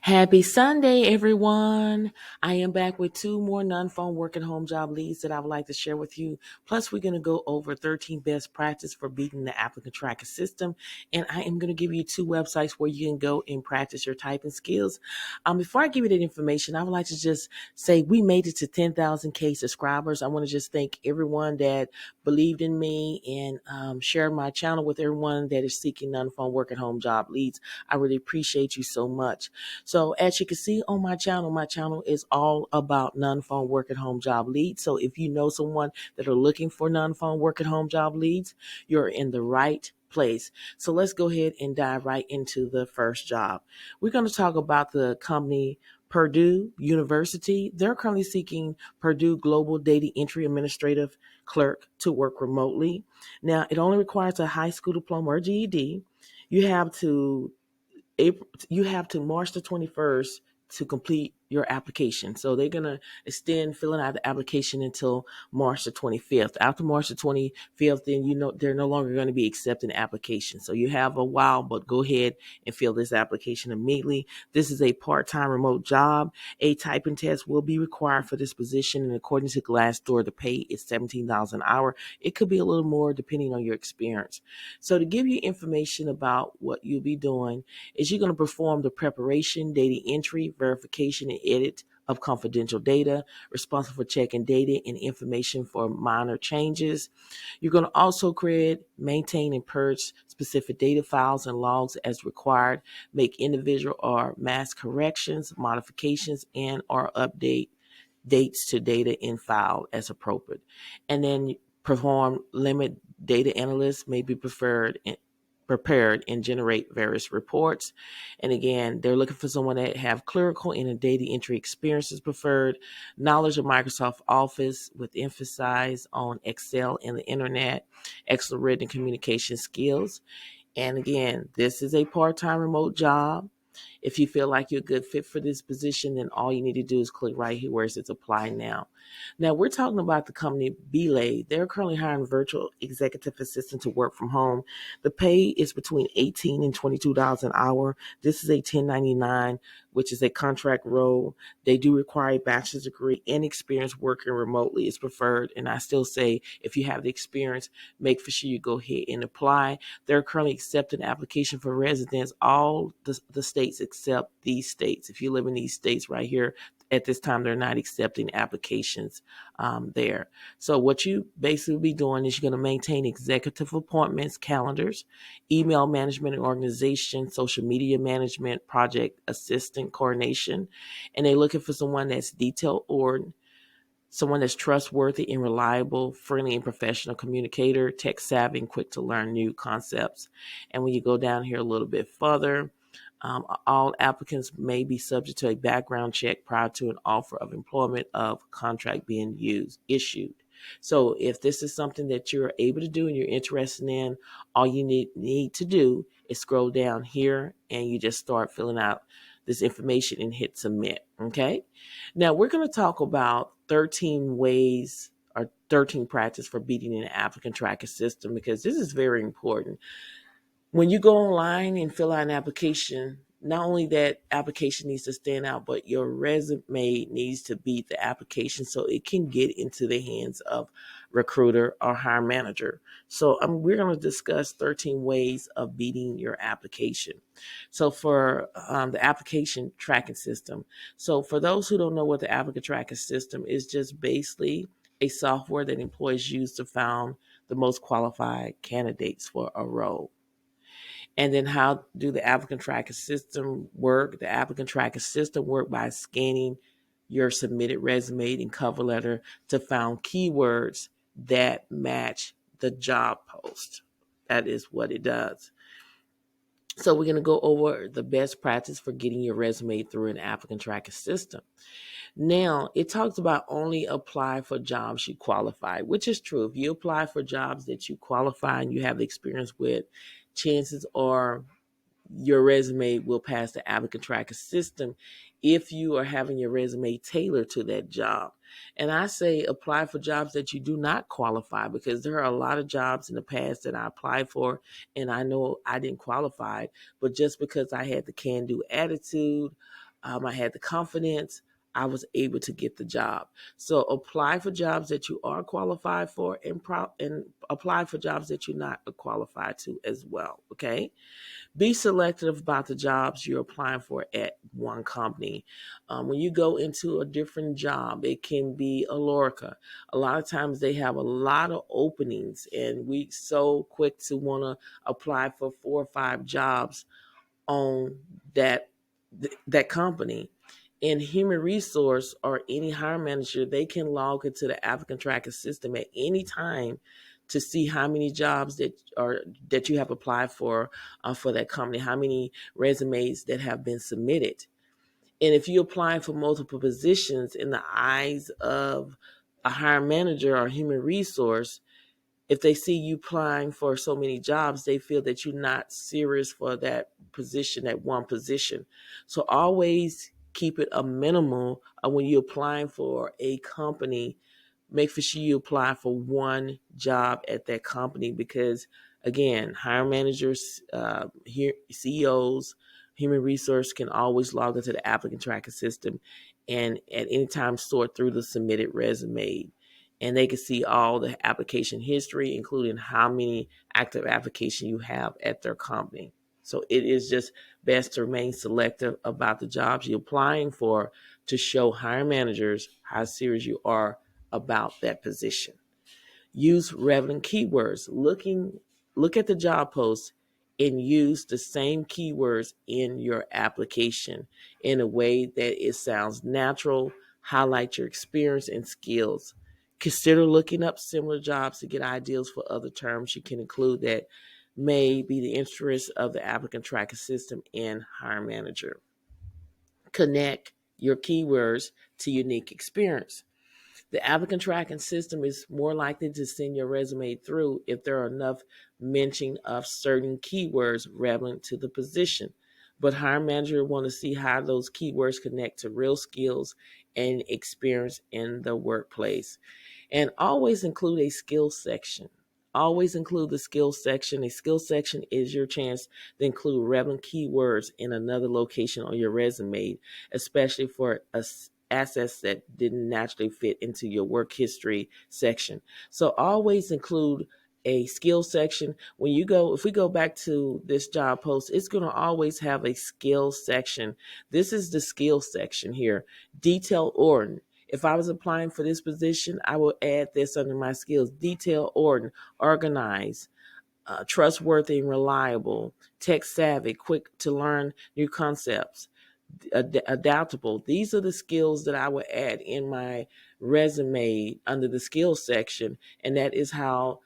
Happy Sunday, everyone. I am back with two more non-phone work at home job leads that I would like to share with you. Plus, we're going to go over 13 best practice for beating the applicant tracker system. And I am going to give you two websites where you can go and practice your typing skills. Before I give you that information, I would like to just say we made it to 10,000 subscribers. I want to just thank everyone that believed in me and shared my channel with everyone that is seeking non-phone work at home job leads. I really appreciate you so much. So as you can see on my channel is all about non-phone work at home job leads. So if you know someone that are looking for non-phone work at home job leads, you're in the right place. So let's go ahead and dive right into the first job. We're going to talk about the company Purdue University. They're currently seeking Purdue Global Data Entry Administrative Clerk to work remotely. Now, it only requires a high school diploma or GED. You have to March the 21st to complete your application. So they're going to extend filling out the application until March the 25th. After March the 25th, then they're no longer going to be accepting applications. So you have a while, but go ahead and fill this application immediately. This is a part-time remote job. A typing test will be required for this position, and according to Glassdoor, the pay is $17 an hour. It could be a little more depending on your experience. So to give you information about what you'll be doing is you're going to perform the preparation, data entry, verification, and edit of confidential data, responsible for checking data and information for minor changes. You're going to also create, maintain, and purge specific data files and logs as required, make individual or mass corrections, modifications, and or update dates to data in file as appropriate. And then perform limit data analysis may be prepared and generate various reports. And again, they're looking for someone that have clerical and a data entry experience is preferred, knowledge of Microsoft Office with emphasis on Excel and the internet, excellent written communication skills. And again, this is a part-time remote job. If you feel like you're a good fit for this position, then all you need to do is click right here where it says apply now. Now, we're talking about the company Belay. They're currently hiring virtual executive assistant to work from home. The pay is between $18 and $22 an hour. This is a 1099, which is a contract role. They do require a bachelor's degree and experience working remotely is preferred. And I still say if you have the experience, make for sure you go ahead and apply. They're currently accepting application for residents, all the states except these states. If you live in these states right here, at this time, they're not accepting applications there. So what you basically be doing is you're going to maintain executive appointments, calendars, email management and organization, social media management, project assistant coordination. And they're looking for someone that's detail-oriented, someone that's trustworthy and reliable, friendly and professional communicator, tech savvy, and quick to learn new concepts. And when you go down here a little bit further, all applicants may be subject to a background check prior to an offer of employment of contract being issued. So if this is something that you're able to do and you're interested in, all you need to do is scroll down here and you just start filling out this information and hit submit. Okay. Now we're going to talk about 13 ways or 13 practice for beating an applicant tracker system, because this is very important. When you go online and fill out an application, not only that application needs to stand out, but your resume needs to beat the application so it can get into the hands of recruiter or hire manager. So we're going to discuss 13 ways of beating your application. So for the application tracking system. So for those who don't know what the applicant tracking system is, just basically a software that employees use to find the most qualified candidates for a role. And then how do the applicant tracking system work? The applicant tracking system work by scanning your submitted resume and cover letter to find keywords that match the job post. That is what it does. So we're going to go over the best practice for getting your resume through an applicant tracking system. Now, it talks about only apply for jobs you qualify, which is true. If you apply for jobs that you qualify and you have experience with, chances are your resume will pass the applicant tracker system if you are having your resume tailored to that job. And I say apply for jobs that you do not qualify, because there are a lot of jobs in the past that I applied for and I know I didn't qualify, but just because I had the can-do attitude, I had the confidence, I was able to get the job. So apply for jobs that you are qualified for, and apply for jobs that you're not qualified to as well. Okay. Be selective about the jobs you're applying for at one company. When you go into a different job, it can be a Lorca. A lot of times they have a lot of openings, and we so quick to want to apply for 4 or 5 jobs on that company. In human resource or any hiring manager, they can log into the applicant tracking system at any time to see how many jobs that you have applied for that company, how many resumes that have been submitted. And if you apply for multiple positions in the eyes of a hiring manager or human resource, if they see you applying for so many jobs, they feel that you're not serious for that position, that one position. So always keep it a minimal when you're applying for a company. Make sure you apply for one job at that company, because again, hiring managers, CEOs, human resource can always log into the applicant tracking system and at any time sort through the submitted resume, and they can see all the application history, including how many active applications you have at their company. So it is just best to remain selective about the jobs you're applying for to show hiring managers how serious you are about that position. Use relevant keywords. Look at the job post and use the same keywords in your application in a way that it sounds natural, highlight your experience and skills. Consider looking up similar jobs to get ideas for other terms you can include that may be the interest of the applicant tracking system and hiring manager. Connect your keywords to unique experience. The applicant tracking system is more likely to send your resume through if there are enough mention of certain keywords relevant to the position. But hiring manager want to see how those keywords connect to real skills and experience in the workplace. And always include a skills section. Always include the skills section. A skills section is your chance to include relevant keywords in another location on your resume, especially for assets that didn't naturally fit into your work history section. So always include a skill section. If we go back to this job post, it's going to always have a skill section. This is the skill section here. Detail order. If I was applying for this position, I will add this under my skills. Detail order, organize, trustworthy and reliable, tech savvy, quick to learn new concepts, adaptable. These are the skills that I would add in my resume under the skills section. And that is how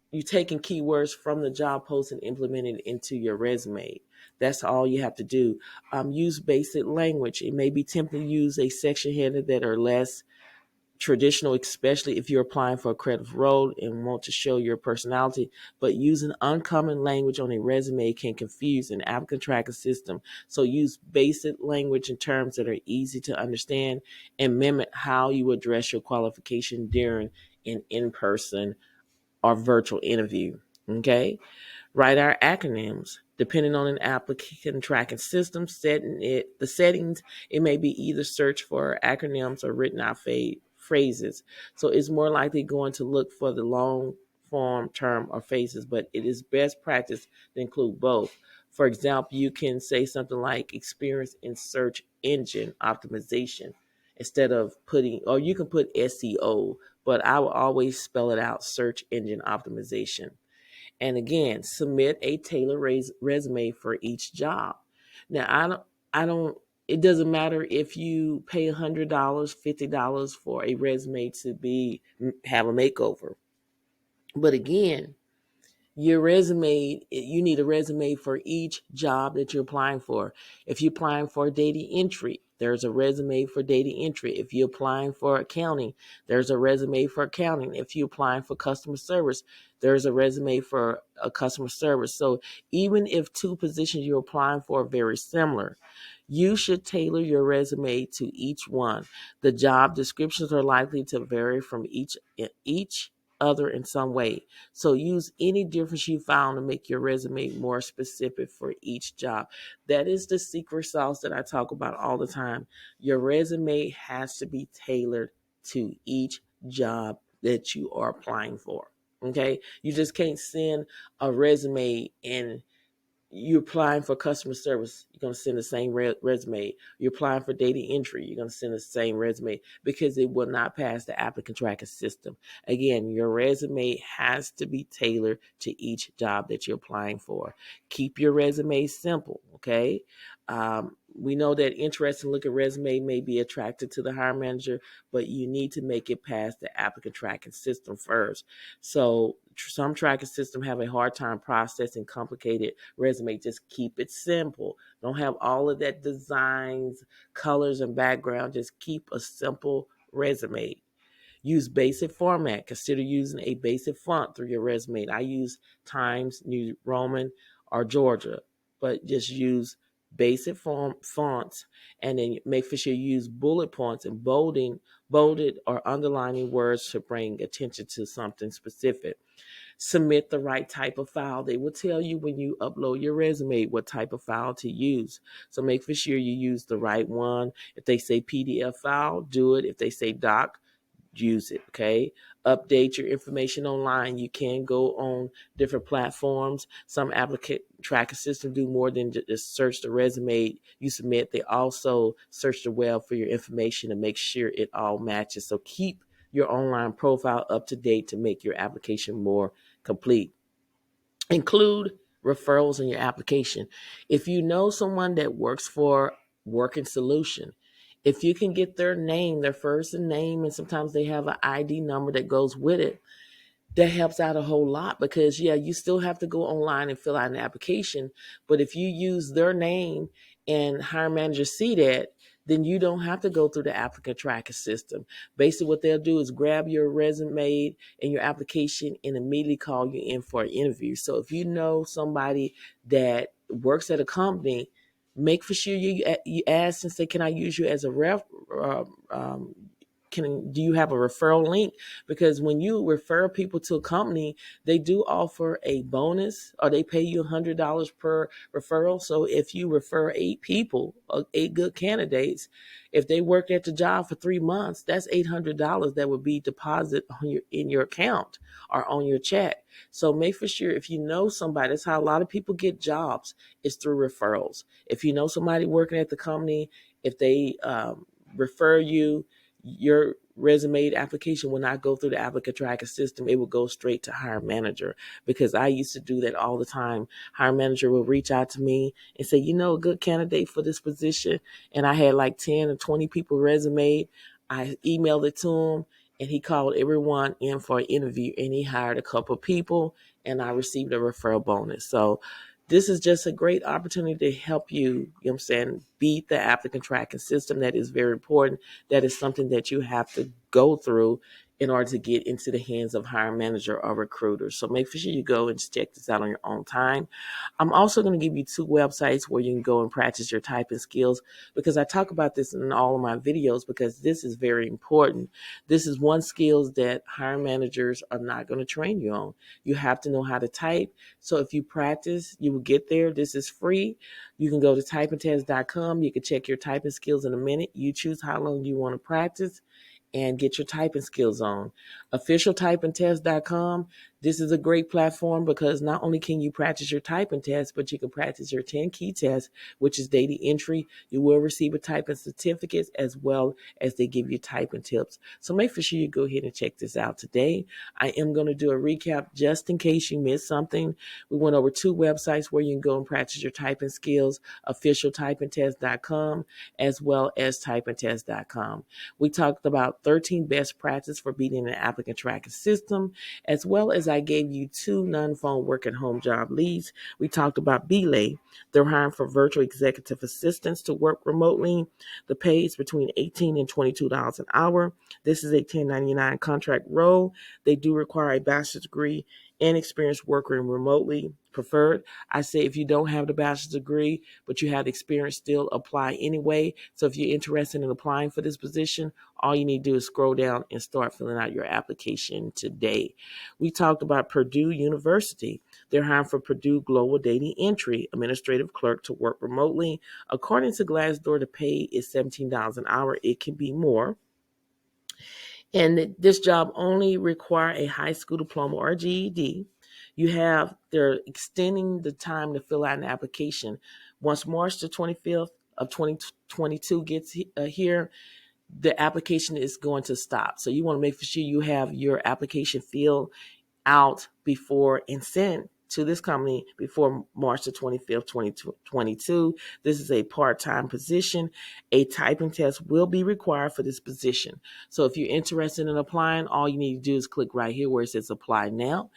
you taking keywords from the job post and implementing it into your resume. That's all you have to do. Use basic language. It may be tempting to use a section header that are less traditional, especially if you're applying for a creative role and want to show your personality. But using uncommon language on a resume can confuse an applicant tracking system. So use basic language in terms that are easy to understand and mimic how you address your qualification during an in-person or virtual interview. Okay? Write our acronyms. Depending on an applicant tracking system, the settings, it may be either search for acronyms or written out phrases. So it's more likely going to look for the long form term or phrases, but it is best practice to include both. For example, you can say something like experience in search engine optimization instead of or you can put SEO, but I will always spell it out, search engine optimization. And again, submit a tailored resume for each job. Now, I don't, it doesn't matter if you pay $100, $50 for a resume to have a makeover. But again, your resume, you need a resume for each job that you're applying for. If you're applying for data entry, there's a resume for data entry. If you're applying for accounting, there's a resume for accounting. If you're applying for customer service, there's a resume for a customer service. So even if two positions you're applying for are very similar, you should tailor your resume to each one. The job descriptions are likely to vary from each other in some way. So use any difference you found to make your resume more specific for each job. That is the secret sauce that I talk about all the time. Your resume has to be tailored to each job that you are applying for. Okay? You just can't send a resume and you're applying for customer service, you're going to send the same resume. You're applying for data entry, you're going to send the same resume because it will not pass the applicant tracking system. Again, your resume has to be tailored to each job that you're applying for. Keep your resume simple, okay? We know that interesting looking resume may be attractive to the hiring manager, but you need to make it past the applicant tracking system first. So some tracking system have a hard time processing complicated resume. Just keep it simple. Don't have all of that designs, colors, and background. Just keep a simple resume. Use basic format. Consider using a basic font through your resume. I use Times New Roman or Georgia, but just use basic fonts, and then make sure you use bullet points and bolded or underlining words to bring attention to something specific. Submit the right type of file. They will tell you when you upload your resume what type of file to use. So make for sure you use the right one. If they say PDF file, do it. If they say doc, use it. Okay. Update your information online. You can go on different platforms. Some applicant tracking system do more than just search the resume you submit. They also search the web for your information to make sure it all matches. So keep your online profile up to date to make your application more complete. Include referrals in your application. If you know someone that works for Working Solution, if you can get their name, their first name, and sometimes they have an ID number that goes with it, that helps out a whole lot because, yeah, you still have to go online and fill out an application. But if you use their name and hiring managers see that, then you don't have to go through the applicant tracking system. Basically, what they'll do is grab your resume and your application and immediately call you in for an interview. So if you know somebody that works at a company, make for sure you ask and say, can I use you as a ref? Do you have a referral link? Because when you refer people to a company, they do offer a bonus, or they pay you $100 per referral. So if you refer 8 people, 8 good candidates, if they worked at the job for 3 months, that's $800 that would be deposited in your account or on your check. So make for sure, if you know somebody, that's how a lot of people get jobs, is through referrals. If you know somebody working at the company, if they refer you, your resume application will not go through the applicant tracking system. It will go straight to hiring manager, because I used to do that all the time. Hiring manager will reach out to me and say, a good candidate for this position. And I had like 10 or 20 people resume. I emailed it to him, and he called everyone in for an interview, and he hired a couple of people, and I received a referral bonus. So this is just a great opportunity to help beat the applicant tracking system. That is very important. That is something that you have to go through in order to get into the hands of hiring manager or recruiters. So make sure you go and check this out on your own time. I'm also going to give you 2 websites where you can go and practice your typing skills, because I talk about this in all of my videos, because this is very important. This is one skills that hiring managers are not going to train you on. You have to know how to type. So if you practice, you will get there. This is free. You can go to typingtest.com. You can check your typing skills in a minute. You choose how long you want to practice and get your typing skills on. Officialtypingtest.com. This is a great platform because not only can you practice your typing test, but you can practice your 10 key test, which is data entry. You will receive a typing certificate, as well as they give you typing tips. So make sure you go ahead and check this out today. I am going to do a recap just in case you missed something. We went over 2 websites where you can go and practice your typing skills: officialtypingtest.com as well as typingtest.com. We talked about 13 best practices for beating an applicant tracking system, as well as I gave you 2 non-phone work at home job leads. We talked about Belay. They're hiring for virtual executive assistants to work remotely. The pay is between $18 and $22 an hour. This is a 1099 contract role. They do require a bachelor's degree Inexperienced worker and remotely preferred. I say if you don't have the bachelor's degree, but you have the experience, still apply anyway. So if you're interested in applying for this position, all you need to do is scroll down and start filling out your application today. We talked about Purdue University. They're hiring for Purdue Global Data Entry Administrative Clerk to work remotely. According to Glassdoor, the pay is $17 an hour. It can be more. And this job only require a high school diploma or GED. They're extending the time to fill out an application. Once March the 25th of 2022 gets here, the application is going to stop. So you want to make sure you have your application filled out before and sent to this company before March the 25th, 2022. This is a part-time position. A typing test will be required for this position. So if you're interested in applying, all you need to do is click right here where it says apply now.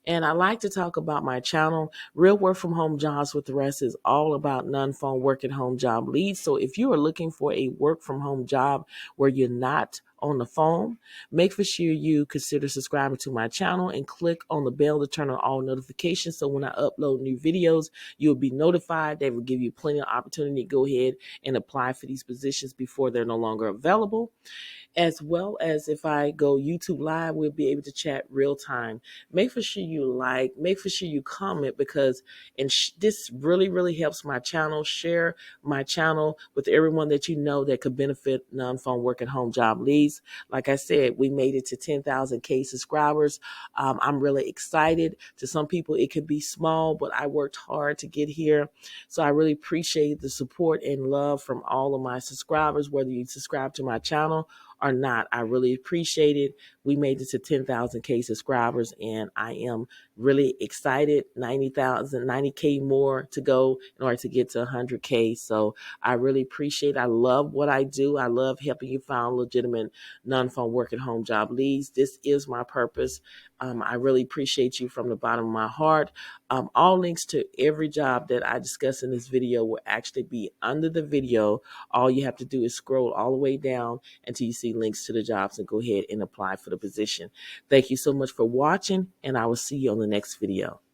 And I like to talk about my channel. Real Work From Home Jobs with Thressa is all about non-phone work at home job leads. So if you are looking for a work from home job where you're not on the phone, make sure you consider subscribing to my channel and click on the bell to turn on all notifications. So when I upload new videos, you'll be notified. They will give you plenty of opportunity to go ahead and apply for these positions before they're no longer available. As well as if I go YouTube live, we'll be able to chat real time. Make sure you make sure you comment, because this really, really helps my channel. Share my channel with everyone that you know that could benefit non-phone work at home job leads. Like I said, we made it to 10,000 subscribers. I'm really excited. To some people, it could be small, but I worked hard to get here. So I really appreciate the support and love from all of my subscribers, whether you subscribe to my channel or not. I really appreciate it. We made it to 10,000 subscribers, and I am really excited. 90K more to go in order to get to 100K. So I really appreciate it. I love what I do. I love helping you find legitimate non-phone work at home job leads. This is my purpose. I really appreciate you from the bottom of my heart. All links to every job that I discuss in this video will actually be under the video. All you have to do is scroll all the way down until you see links to the jobs and go ahead and apply for the position. Thank you so much for watching, and I will see you on the next video.